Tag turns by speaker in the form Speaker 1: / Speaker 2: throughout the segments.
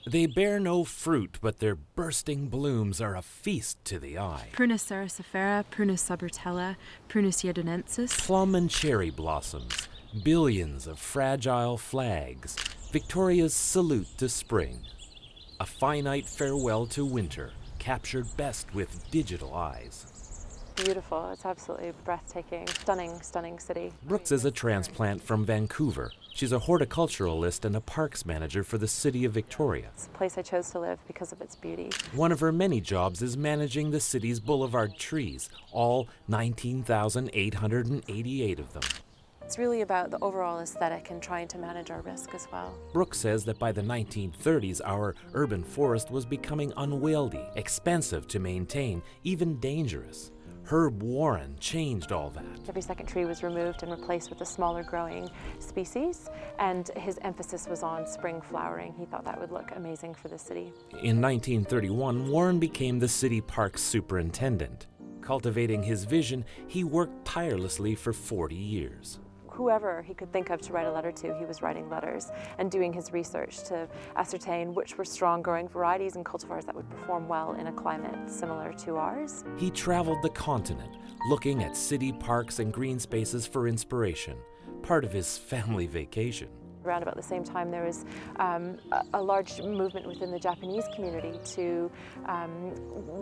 Speaker 1: They bear no fruit, but their bursting blooms are a feast to the eye.
Speaker 2: Prunus ceracifera, Prunus subvertella, Prunus yedonensis.
Speaker 1: Plum and cherry blossoms, billions of fragile flags, Victoria's salute to spring. A finite farewell to winter, captured best with digital eyes.
Speaker 3: Beautiful. It's absolutely breathtaking. Stunning, stunning city.
Speaker 1: Brooks is a transplant from Vancouver. She's a horticulturalist and a parks manager for the city of Victoria.
Speaker 3: It's a place I chose to live because of its beauty.
Speaker 1: One of her many jobs is managing the city's boulevard trees, all 19,888 of them.
Speaker 3: It's really about the overall aesthetic and trying to manage our risk as well.
Speaker 1: Brooks says that by the 1930s, our urban forest was becoming unwieldy, expensive to maintain, even dangerous. Herb Warren changed all that.
Speaker 3: Every second tree was removed and replaced with a smaller growing species, and his emphasis was on spring flowering. He thought that would look amazing for the city.
Speaker 1: In 1931, Warren became the city parks superintendent. Cultivating his vision, he worked tirelessly for 40 years.
Speaker 3: Whoever he could think of to write a letter to, he was writing letters and doing his research to ascertain which were strong growing varieties and cultivars that would perform well in a climate similar to ours.
Speaker 1: He traveled the continent, looking at city parks and green spaces for inspiration, part of his family vacation.
Speaker 3: Around about the same time, there was a large movement within the Japanese community to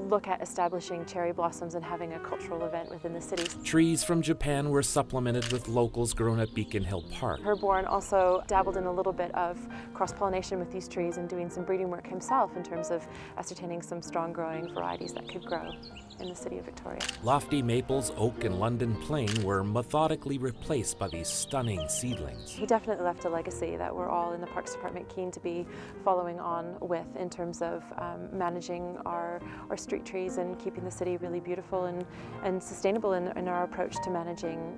Speaker 3: look at establishing cherry blossoms and having a cultural event within the city.
Speaker 1: Trees from Japan were supplemented with locals grown at Beacon Hill Park.
Speaker 3: Herb Warren also dabbled in a little bit of cross-pollination with these trees and doing some breeding work himself in terms of ascertaining some strong growing varieties that could grow in the city of Victoria.
Speaker 1: Lofty maples, oak, and London plane were methodically replaced by these stunning seedlings.
Speaker 3: He definitely left a legacy that we're all in the Parks Department keen to be following on with in terms of managing our street trees and keeping the city really beautiful and sustainable in our approach to managing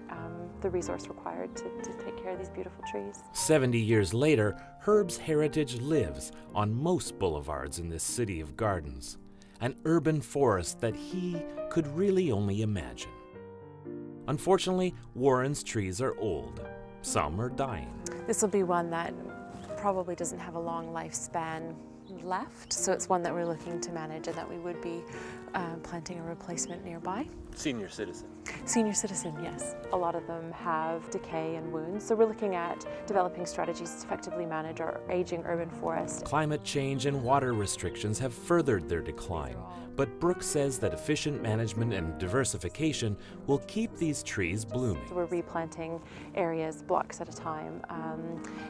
Speaker 3: the resource required to take care of these beautiful trees.
Speaker 1: 70 years later, Herb's heritage lives on most boulevards in this city of gardens. An urban forest that he could really only imagine. Unfortunately, Warren's trees are old. Some are dying.
Speaker 3: This will be one that probably doesn't have a long lifespan left, so it's one that we're looking to manage and that we would be planting a replacement nearby.
Speaker 4: Senior citizen.
Speaker 3: Senior citizen, yes. A lot of them have decay and wounds, so we're looking at developing strategies to effectively manage our aging urban forest.
Speaker 1: Climate change and water restrictions have furthered their decline, but Brooks says that efficient management and diversification will keep these trees blooming.
Speaker 3: So we're replanting areas blocks at a time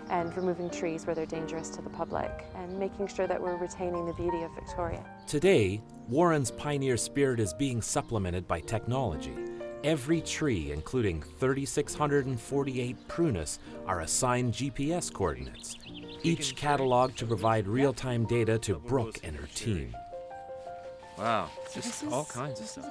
Speaker 3: and removing trees where they're dangerous to the public and making sure that we're retaining the beauty of Victoria.
Speaker 1: Today, Warren's pioneer spirit is being supplemented by technology. Every tree, including 3,648 prunus, are assigned GPS coordinates, each cataloged to provide real-time data to Brooke and her team.
Speaker 4: Wow, just all kinds of stuff.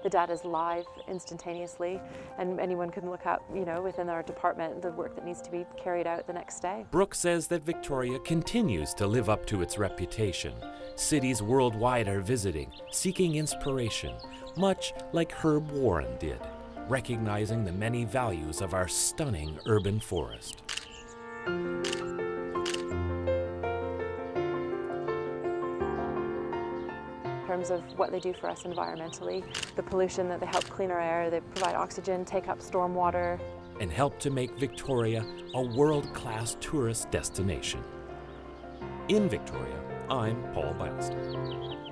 Speaker 3: The data is live instantaneously, and anyone can look up, within our department, the work that needs to be carried out the next day.
Speaker 1: Brooke says that Victoria continues to live up to its reputation. Cities worldwide are visiting, seeking inspiration, much like Herb Warren did, recognizing the many values of our stunning urban forest.
Speaker 3: In terms of what they do for us environmentally, the pollution that they help clean our air, they provide oxygen, take up storm water,
Speaker 1: and help to make Victoria a world-class tourist destination. In Victoria, I'm Paul Beilstein.